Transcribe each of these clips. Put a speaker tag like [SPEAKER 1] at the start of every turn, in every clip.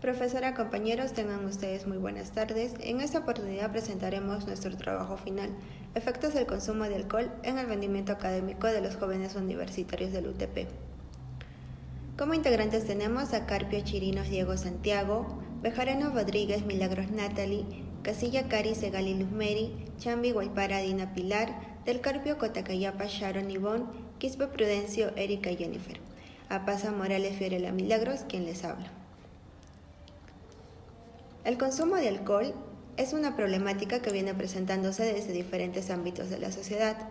[SPEAKER 1] Profesora, compañeros, tengan ustedes muy buenas tardes. En esta oportunidad presentaremos nuestro trabajo final, efectos del consumo de alcohol en el rendimiento académico de los jóvenes universitarios del UTP. Como integrantes tenemos a Carpio Chirinos Diego Santiago, Bejarano Rodríguez Milagros Natalie, Casilla Cari Segali Luzmeri, Chambi Guaypara Dina Pilar, Del Carpio Cotacayapa Sharon Ivonne, Quispe Prudencio Erika Jennifer. Apasa Morales Fiorella Milagros, quien les habla. El consumo de alcohol es una problemática que viene presentándose desde diferentes ámbitos de la sociedad.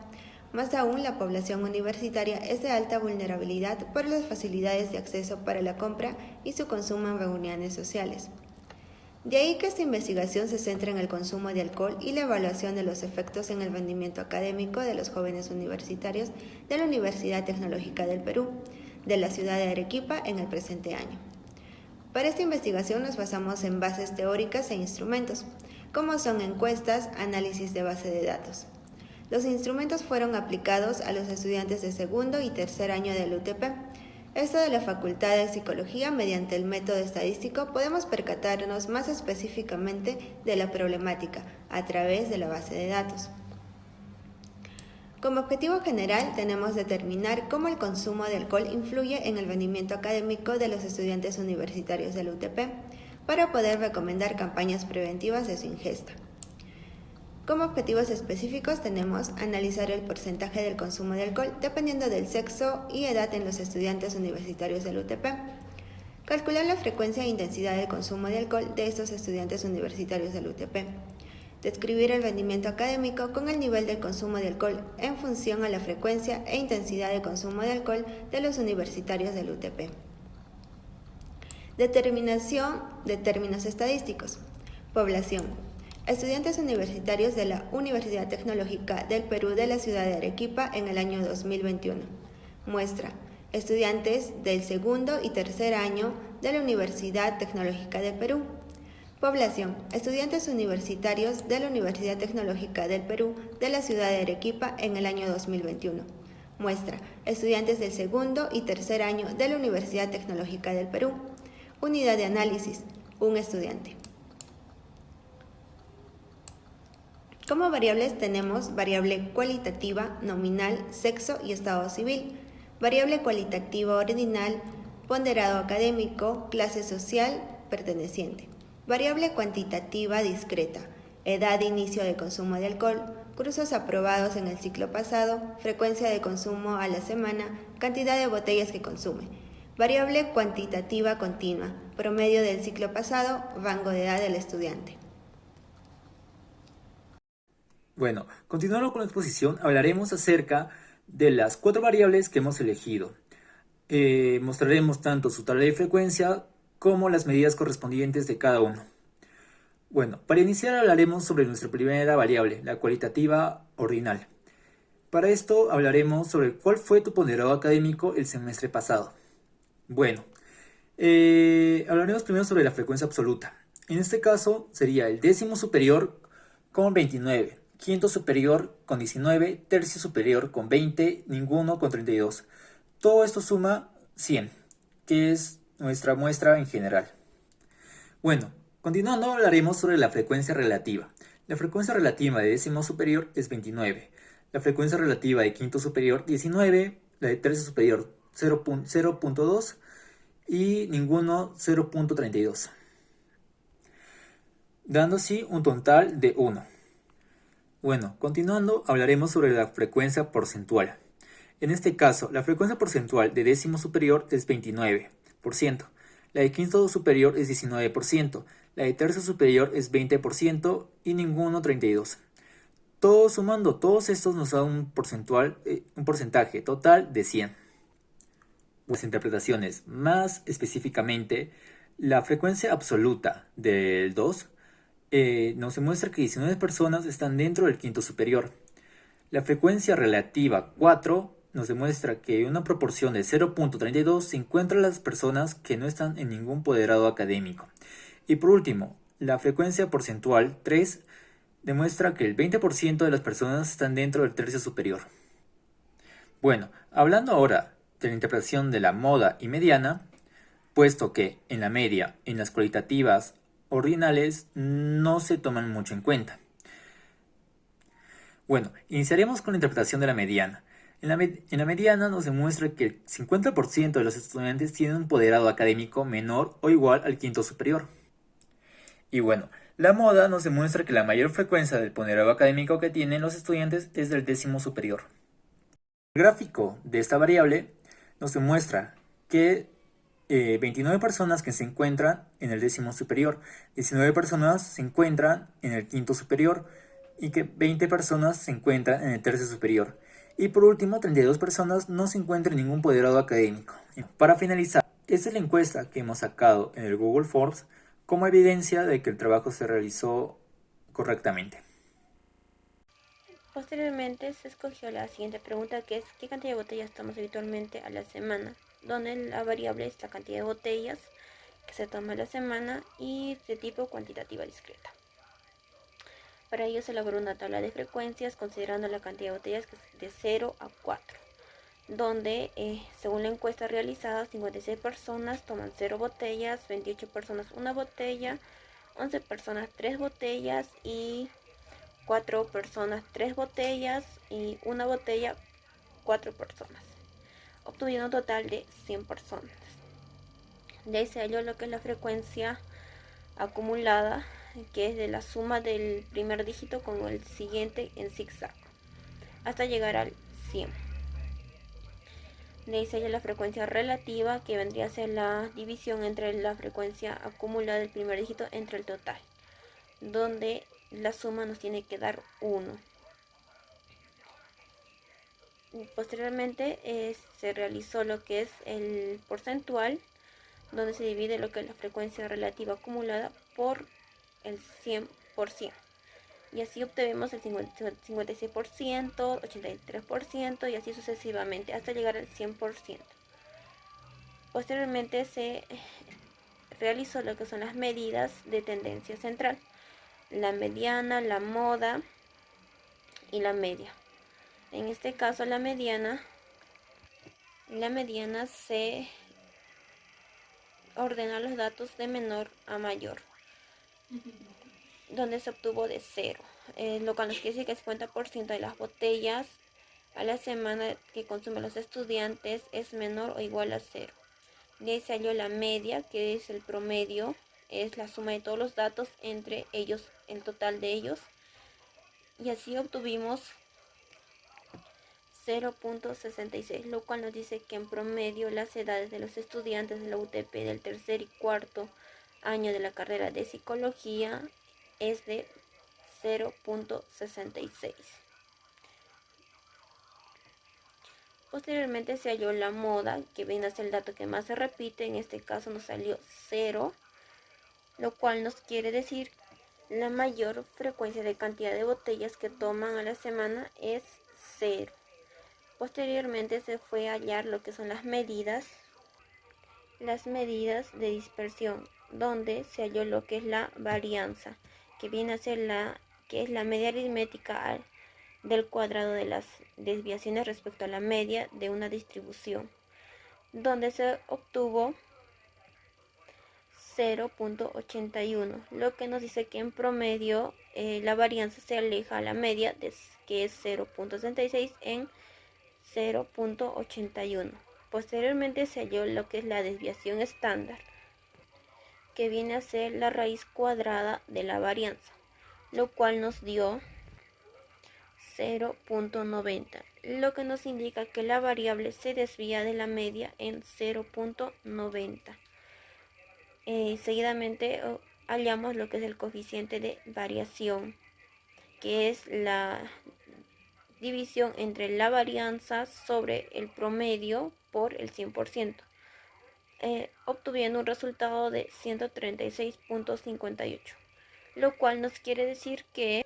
[SPEAKER 1] Más aún, la población universitaria es de alta vulnerabilidad por las facilidades de acceso para la compra y su consumo en reuniones sociales. De ahí que esta investigación se centra en el consumo de alcohol y la evaluación de los efectos en el rendimiento académico de los jóvenes universitarios de la Universidad Tecnológica del Perú, de la ciudad de Arequipa en el presente año. Para esta investigación nos basamos en bases teóricas e instrumentos, como son encuestas, análisis de base de datos. Los instrumentos fueron aplicados a los estudiantes de segundo y tercer año del UTP. Esto de la Facultad de Psicología, mediante el método estadístico, podemos percatarnos más específicamente de la problemática a través de la base de datos. Como objetivo general, tenemos determinar cómo el consumo de alcohol influye en el rendimiento académico de los estudiantes universitarios del UTP, para poder recomendar campañas preventivas de su ingesta. Como objetivos específicos tenemos analizar el porcentaje del consumo de alcohol dependiendo del sexo y edad en los estudiantes universitarios del UTP. Calcular la frecuencia e intensidad del consumo de alcohol de estos estudiantes universitarios del UTP. Describir el rendimiento académico con el nivel del consumo de alcohol en función a la frecuencia e intensidad de consumo de alcohol de los universitarios del UTP. Determinación de términos estadísticos. Población. Estudiantes universitarios de la Universidad Tecnológica del Perú de la ciudad de Arequipa en el año 2021. Muestra. Estudiantes del segundo y tercer año de la Universidad Tecnológica del Perú. Población. Estudiantes universitarios de la Universidad Tecnológica del Perú de la ciudad de Arequipa en el año 2021. Muestra. Estudiantes del segundo y tercer año de la Universidad Tecnológica del Perú. Unidad de análisis. Un estudiante. Como variables tenemos variable cualitativa, nominal, sexo y estado civil. Variable cualitativa ordinal, ponderado académico, clase social, perteneciente. Variable cuantitativa discreta, edad de inicio de consumo de alcohol, cursos aprobados en el ciclo pasado, frecuencia de consumo a la semana, cantidad de botellas que consume. Variable cuantitativa continua, promedio del ciclo pasado, rango de edad del estudiante.
[SPEAKER 2] Bueno, continuando con la exposición, hablaremos acerca de las 4 variables que hemos elegido. Mostraremos tanto su tabla de frecuencia como las medidas correspondientes de cada uno. Bueno, para iniciar hablaremos sobre nuestra primera variable, la cualitativa ordinal. Para esto hablaremos sobre cuál fue tu ponderado académico el semestre pasado. Bueno, hablaremos primero sobre la frecuencia absoluta. En este caso sería el décimo superior con 29, quinto superior con 19, tercio superior con 20, ninguno con 32. Todo esto suma 100, que es nuestra muestra en general. Bueno, continuando hablaremos sobre la frecuencia relativa. La frecuencia relativa de décimo superior es 29. La frecuencia relativa de quinto superior 19, la de tercio superior 0.2 y ninguno 0.32. Dando así un total de 1. Bueno, continuando hablaremos sobre la frecuencia porcentual. En este caso, la frecuencia porcentual de décimo superior es 29%, la de quinto superior es 19%, la de tercio superior es 20% y ninguno 32%. Todo sumando todos estos nos da un porcentaje total de 100. Las interpretaciones, más específicamente, la frecuencia absoluta del 2 nos demuestra que 19 personas están dentro del quinto superior. La frecuencia relativa 4 nos demuestra que una proporción de 0.32 se encuentra en las personas que no están en ningún poderado académico. Y por último, la frecuencia porcentual 3 demuestra que el 20% de las personas están dentro del tercio superior. Bueno, hablando ahora de la interpretación de la moda y mediana, puesto que en la media, en las cualitativas ordinales, no se toman mucho en cuenta. Bueno, iniciaremos con la interpretación de la mediana. En la mediana nos demuestra que el 50% de los estudiantes tienen un poderado académico menor o igual al quinto superior. Y bueno, la moda nos demuestra que la mayor frecuencia del poderado académico que tienen los estudiantes es del décimo superior. El gráfico de esta variable nos demuestra que 29 personas que se encuentran en el décimo superior, 19 personas se encuentran en el quinto superior y que 20 personas se encuentran en el tercer superior. Y por último, 32 personas no se encuentran en ningún poderado académico. Para finalizar, esta es la encuesta que hemos sacado en el Google Forms como evidencia de que el trabajo se realizó correctamente.
[SPEAKER 3] Posteriormente se escogió la siguiente pregunta, que es ¿qué cantidad de botellas tomamos habitualmente a la semana? Donde la variable es la cantidad de botellas que se toma a la semana y de tipo cuantitativa discreta. Para ello se elaboró una tabla de frecuencias considerando la cantidad de botellas que es de 0 a 4, donde según la encuesta realizada 56 personas toman 0 botellas, 28 personas 1 botella, 11 personas 3 botellas y 4 personas 3 botellas y 1 botella 4 personas, obteniendo un total de 100 personas. De ahí se halló lo que es la frecuencia acumulada, que es de la suma del primer dígito con el siguiente en zigzag, hasta llegar al 100. De ahí se halla la frecuencia relativa, que vendría a ser la división entre la frecuencia acumulada del primer dígito entre el total, donde la suma nos tiene que dar 1. Posteriormente se realizó lo que es el porcentual, donde se divide lo que es la frecuencia relativa acumulada por el 100%. Y así obtenemos el 56%, 83% y así sucesivamente hasta llegar al 100%. Posteriormente se realizó lo que son las medidas de tendencia central, la mediana, la moda y la media. En este caso la mediana se ordena los datos de menor a mayor, donde se obtuvo de 0, lo cual nos quiere decir que el 50% de las botellas a la semana que consumen los estudiantes es menor o igual a 0. De ahí se halló la media, que es el promedio, es la suma de todos los datos entre ellos, el total de ellos, y así obtuvimos 0.66, lo cual nos dice que en promedio las edades de los estudiantes de la UTP del tercer y cuarto año de la carrera de psicología es de 0.66. Posteriormente se halló la moda, que viene a ser el dato que más se repite, en este caso nos salió 0, lo cual nos quiere decir la mayor frecuencia de cantidad de botellas que toman a la semana es 0. Posteriormente se fue a hallar lo que son las medidas de dispersión, donde se halló lo que es la varianza, que viene a ser la media aritmética del cuadrado de las desviaciones respecto a la media de una distribución, donde se obtuvo 0.81, lo que nos dice que en promedio la varianza se aleja a la media, que es 0.66 en 0.81. Posteriormente se halló lo que es la desviación estándar, que viene a ser la raíz cuadrada de la varianza, lo cual nos dio 0.90, lo que nos indica que la variable se desvía de la media en 0.90. Seguidamente hallamos lo que es el coeficiente de variación, que es la división entre la varianza sobre el promedio por el 100%, obtuviendo un resultado de 136.58, lo cual nos quiere decir que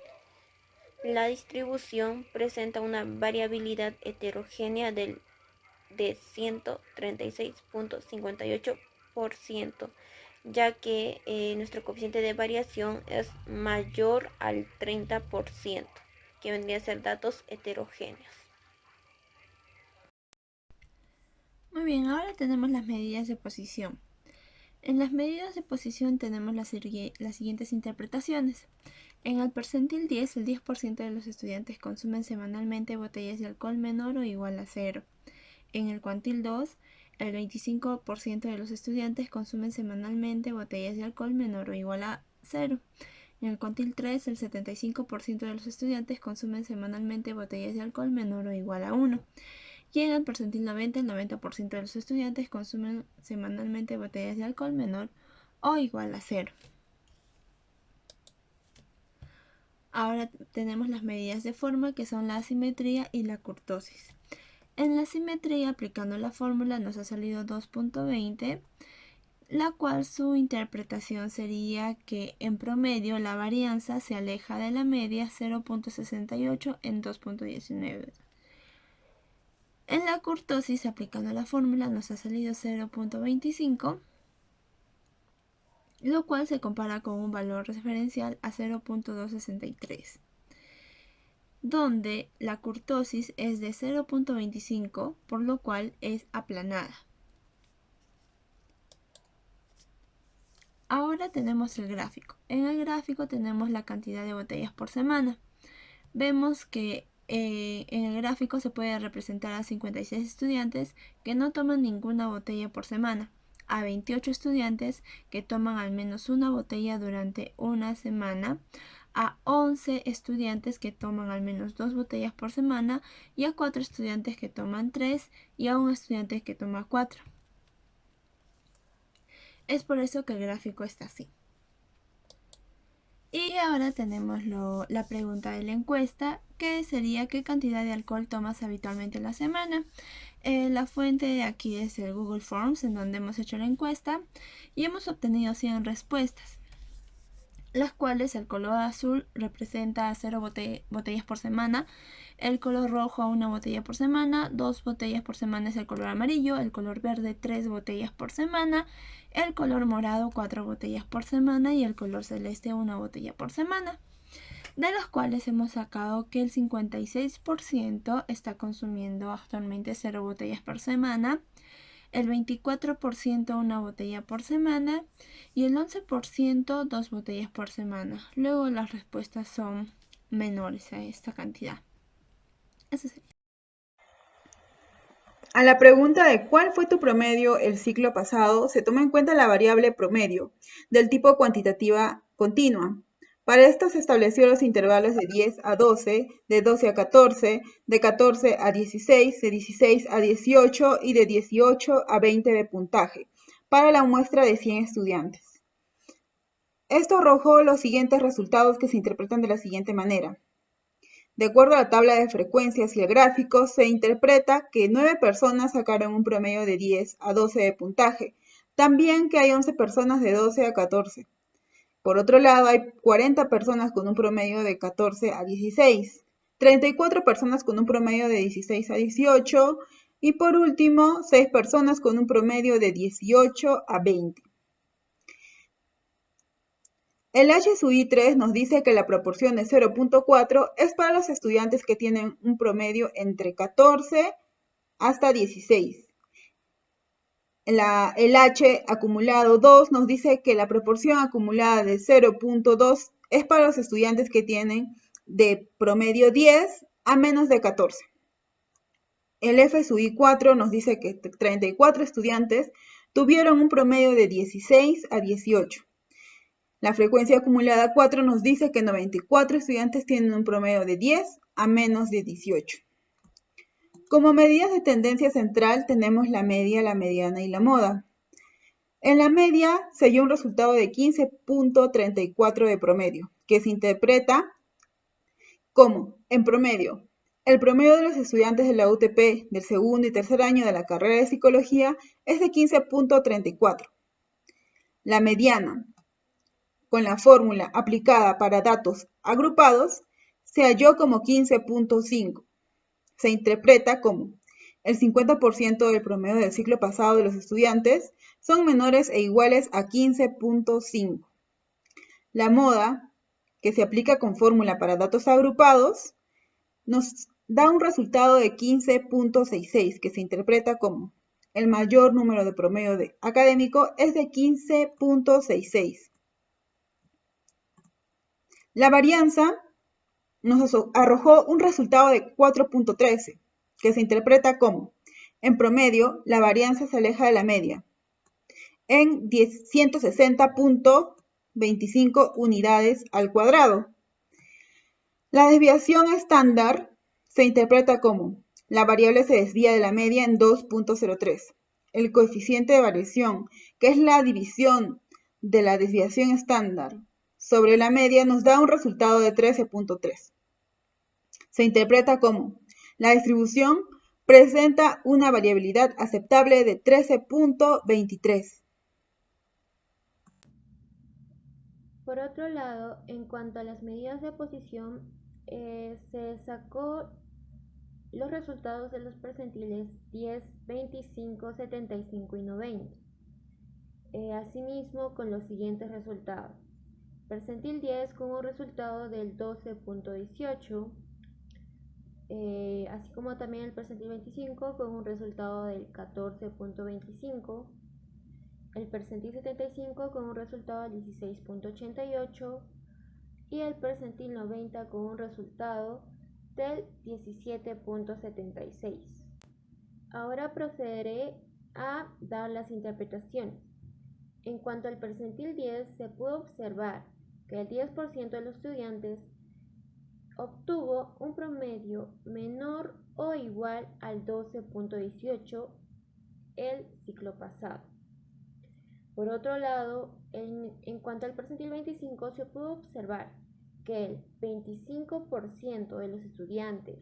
[SPEAKER 3] la distribución presenta una variabilidad heterogénea de 136.58%, ya que nuestro coeficiente de variación es mayor al 30%, que vendría a ser datos heterogéneos.
[SPEAKER 4] Muy bien, ahora tenemos las medidas de posición. En las medidas de posición tenemos las siguientes interpretaciones. En el percentil 10, el 10% de los estudiantes consumen semanalmente botellas de alcohol menor o igual a 0. En el cuantil 2, el 25% de los estudiantes consumen semanalmente botellas de alcohol menor o igual a 0. En el cuantil 3, el 75% de los estudiantes consumen semanalmente botellas de alcohol menor o igual a 1. Y en el percentil 90, el 90% de los estudiantes consumen semanalmente botellas de alcohol menor o igual a 0. Ahora tenemos las medidas de forma, que son la asimetría y la kurtosis. En la asimetría, aplicando la fórmula, nos ha salido 2.20, la cual su interpretación sería que en promedio la varianza se aleja de la media 0.68 en 2.19. En la kurtosis, aplicando la fórmula, nos ha salido 0.25, lo cual se compara con un valor referencial a 0.263, donde la kurtosis es de 0.25, por lo cual es aplanada. Ahora tenemos el gráfico. En el gráfico tenemos la cantidad de botellas por semana. Vemos que en el gráfico se puede representar a 56 estudiantes que no toman ninguna botella por semana, a 28 estudiantes que toman al menos una botella durante una semana, a 11 estudiantes que toman al menos 2 botellas por semana y a 4 estudiantes que toman 3 y a un estudiante que toma 4. Es por eso que el gráfico está así. Y ahora tenemos la pregunta de la encuesta, que sería ¿qué cantidad de alcohol tomas habitualmente en la semana? La fuente aquí es el Google Forms, en donde hemos hecho la encuesta y hemos obtenido 100 respuestas, las cuales el color azul representa a 0 botellas por semana, el color rojo a 1 botella por semana, 2 botellas por semana es el color amarillo, el color verde 3 botellas por semana, el color morado 4 botellas por semana y el color celeste 1 botella por semana, de los cuales hemos sacado que el 56% está consumiendo actualmente 0 botellas por semana, el 24% 1 botella por semana y el 11% 2 botellas por semana. Luego las respuestas son menores a esta cantidad. Eso sería.
[SPEAKER 5] A la pregunta de ¿cuál fue tu promedio el ciclo pasado? Se toma en cuenta la variable promedio, del tipo cuantitativa continua. Para esto se estableció los intervalos de 10 a 12, de 12 a 14, de 14 a 16, de 16 a 18 y de 18 a 20 de puntaje, para la muestra de 100 estudiantes. Esto arrojó los siguientes resultados que se interpretan de la siguiente manera. De acuerdo a la tabla de frecuencias y el gráfico, se interpreta que 9 personas sacaron un promedio de 10 a 12 de puntaje, también que hay 11 personas de 12 a 14. Por otro lado, hay 40 personas con un promedio de 14 a 16, 34 personas con un promedio de 16 a 18 y por último, 6 personas con un promedio de 18 a 20. El HSUI3 nos dice que la proporción de 0.4 es para los estudiantes que tienen un promedio entre 14 hasta 16. El H acumulado 2 nos dice que la proporción acumulada de 0.2 es para los estudiantes que tienen de promedio 10 a menos de 14. El FSUI4 nos dice que 34 estudiantes tuvieron un promedio de 16 a 18. La frecuencia acumulada 4 nos dice que 94 estudiantes tienen un promedio de 10 a menos de 18. Como medidas de tendencia central tenemos la media, la mediana y la moda. En la media se halló un resultado de 15.34 de promedio, que se interpreta como, en promedio, el promedio de los estudiantes de la UTP del segundo y tercer año de la carrera de psicología es de 15.34. La mediana, con la fórmula aplicada para datos agrupados, se halló como 15.5. Se interpreta como el 50% del promedio del ciclo pasado de los estudiantes son menores e iguales a 15.5. La moda, que se aplica con fórmula para datos agrupados, nos da un resultado de 15.66, que se interpreta como El mayor número de promedio académico es de 15.66. La varianza nos arrojó un resultado de 4.13, que se interpreta como, en promedio, la varianza se aleja de la media en 160.25 unidades al cuadrado. La desviación estándar se interpreta como, la variable se desvía de la media en 2.03. El coeficiente de variación, que es la división de la desviación estándar sobre la media, nos da un resultado de 13.3. Se interpreta como, la distribución presenta una variabilidad aceptable de 13.23.
[SPEAKER 3] Por otro lado, en cuanto a las medidas de posición, se sacó los resultados de los percentiles 10, 25, 75 y 90. Asimismo, con los siguientes resultados. Percentil 10 con un resultado del 12.18, así como también el percentil 25 con un resultado del 14.25, el percentil 75 con un resultado del 16.88 y el percentil 90 con un resultado del 17.76. Ahora procederé a dar las interpretaciones. En cuanto al percentil 10, se pudo observar que el 10% de los estudiantes obtuvo un promedio menor o igual al 12.18 el ciclo pasado. Por otro lado, en cuanto al percentil 25, se pudo observar que el 25% de los estudiantes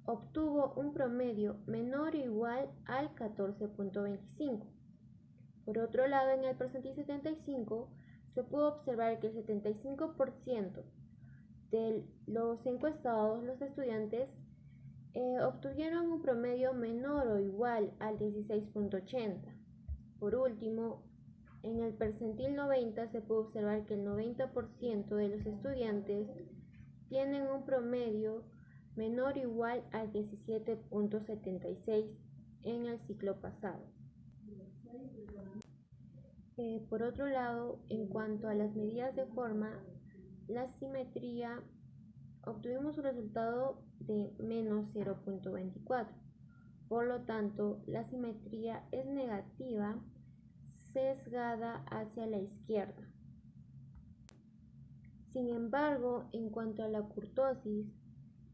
[SPEAKER 3] obtuvo un promedio menor o igual al 14.25. Por otro lado, en el percentil 75, se pudo observar que el 75% de los encuestados, los estudiantes, obtuvieron un promedio menor o igual al 16.80. Por último, en el percentil 90 se puede observar que el 90% de los estudiantes tienen un promedio menor o igual al 17.76 en el ciclo pasado. Por otro lado, en cuanto a las medidas de forma, la simetría, obtuvimos un resultado de menos 0.24. Por lo tanto, la simetría es negativa, sesgada hacia la izquierda. Sin embargo, en cuanto a la kurtosis,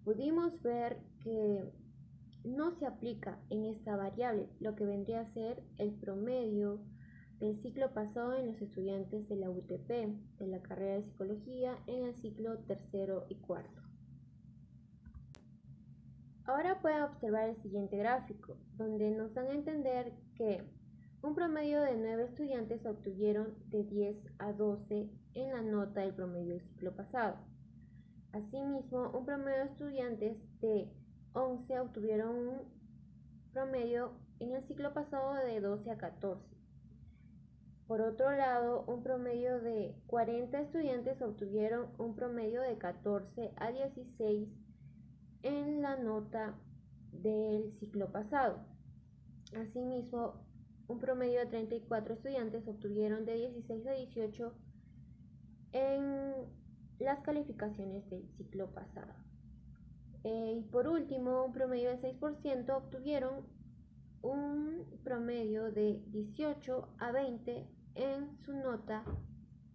[SPEAKER 3] pudimos ver que no se aplica en esta variable, lo que vendría a ser el promedio del ciclo pasado en los estudiantes de la UTP, de la carrera de psicología, en el ciclo tercero y cuarto. Ahora pueden observar el siguiente gráfico, donde nos dan a entender que un promedio de 9 estudiantes obtuvieron de 10 a 12 en la nota del promedio del ciclo pasado. Asimismo, un promedio de estudiantes de 11 obtuvieron un promedio en el ciclo pasado de 12 a 14. Por otro lado, un promedio de 40 estudiantes obtuvieron un promedio de 14 a 16 en la nota del ciclo pasado. Asimismo, un promedio de 34 estudiantes obtuvieron de 16 a 18 en las calificaciones del ciclo pasado. Y por último, un promedio de 6% obtuvieron un promedio de 18 a 20 en su nota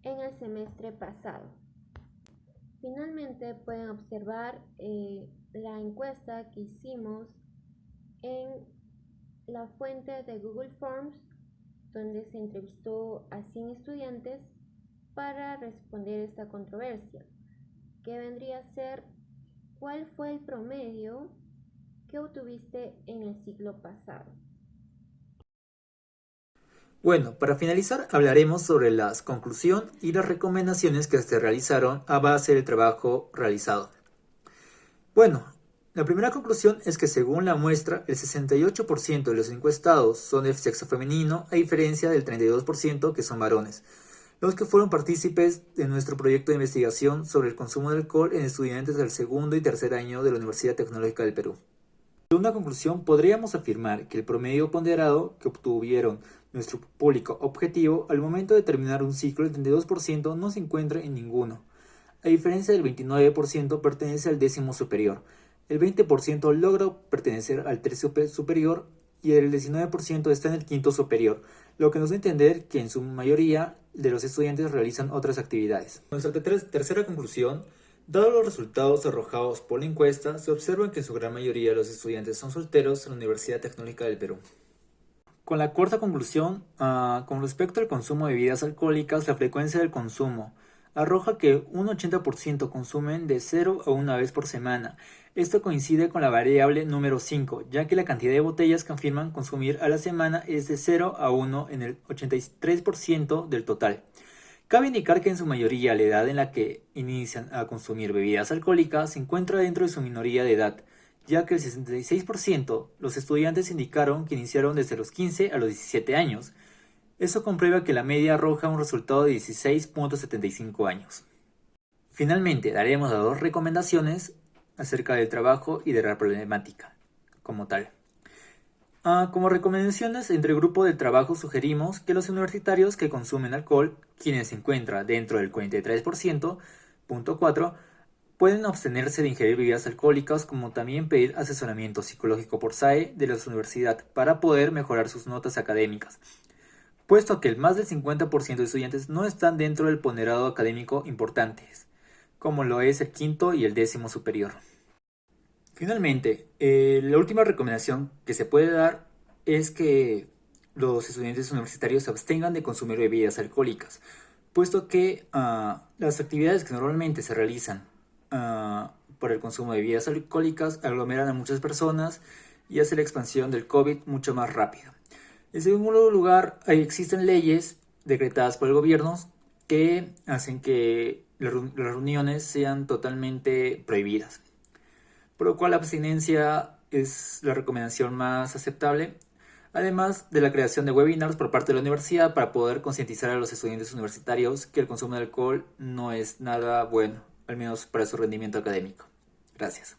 [SPEAKER 3] en el semestre pasado. Finalmente pueden observar la encuesta que hicimos en la fuente de Google Forms, donde se entrevistó a 100 estudiantes para responder esta controversia, que vendría a ser ¿cuál fue el promedio que obtuviste en el ciclo pasado?
[SPEAKER 2] Bueno, para finalizar hablaremos sobre la conclusión y las recomendaciones que se realizaron a base del trabajo realizado. Bueno, la primera conclusión es que según la muestra, el 68% de los encuestados son de sexo femenino, a diferencia del 32% que son varones, los que fueron partícipes de nuestro proyecto de investigación sobre el consumo de alcohol en estudiantes del segundo y tercer año de la Universidad Tecnológica del Perú. En una conclusión, podríamos afirmar que el promedio ponderado que obtuvieron nuestro público objetivo al momento de terminar un ciclo, el 32% no se encuentra en ninguno. A diferencia del 29% pertenece al décimo superior, el 20% logra pertenecer al tercio superior y el 19% está en el quinto superior, lo que nos da a entender que en su mayoría de los estudiantes realizan otras actividades. Nuestra tercera conclusión, dado los resultados arrojados por la encuesta, se observa que en su gran mayoría los estudiantes son solteros en la Universidad Tecnológica del Perú. Con la cuarta conclusión, con respecto al consumo de bebidas alcohólicas, la frecuencia del consumo arroja que un 80% consumen de 0 a 1 vez por semana. Esto coincide con la variable número 5, ya que la cantidad de botellas que afirman consumir a la semana es de 0 a 1 en el 83% del total. Cabe indicar que en su mayoría la edad en la que inician a consumir bebidas alcohólicas se encuentra dentro de su minoría de edad, ya que el 66% los estudiantes indicaron que iniciaron desde los 15 a los 17 años. Eso comprueba que la media arroja un resultado de 16.75 años. Finalmente, daremos las 2 recomendaciones acerca del trabajo y de la problemática como tal. Como recomendaciones, entre el grupo del trabajo sugerimos que los universitarios que consumen alcohol, quienes se encuentran dentro del 43%, punto 4, pueden abstenerse de ingerir bebidas alcohólicas, como también pedir asesoramiento psicológico por SAE de la universidad para poder mejorar sus notas académicas, puesto que el más del 50% de estudiantes no están dentro del ponderado académico importantes, como lo es el quinto y el décimo superior. Finalmente, la última recomendación que se puede dar es que los estudiantes universitarios se abstengan de consumir bebidas alcohólicas, puesto que las actividades que normalmente se realizan por el consumo de bebidas alcohólicas aglomeran a muchas personas y hace la expansión del COVID mucho más rápida. En segundo lugar, existen leyes decretadas por el gobierno que hacen que las reuniones sean totalmente prohibidas, por lo cual la abstinencia es la recomendación más aceptable, además de la creación de webinars por parte de la universidad para poder concientizar a los estudiantes universitarios que el consumo de alcohol no es nada bueno, al menos para su rendimiento académico. Gracias.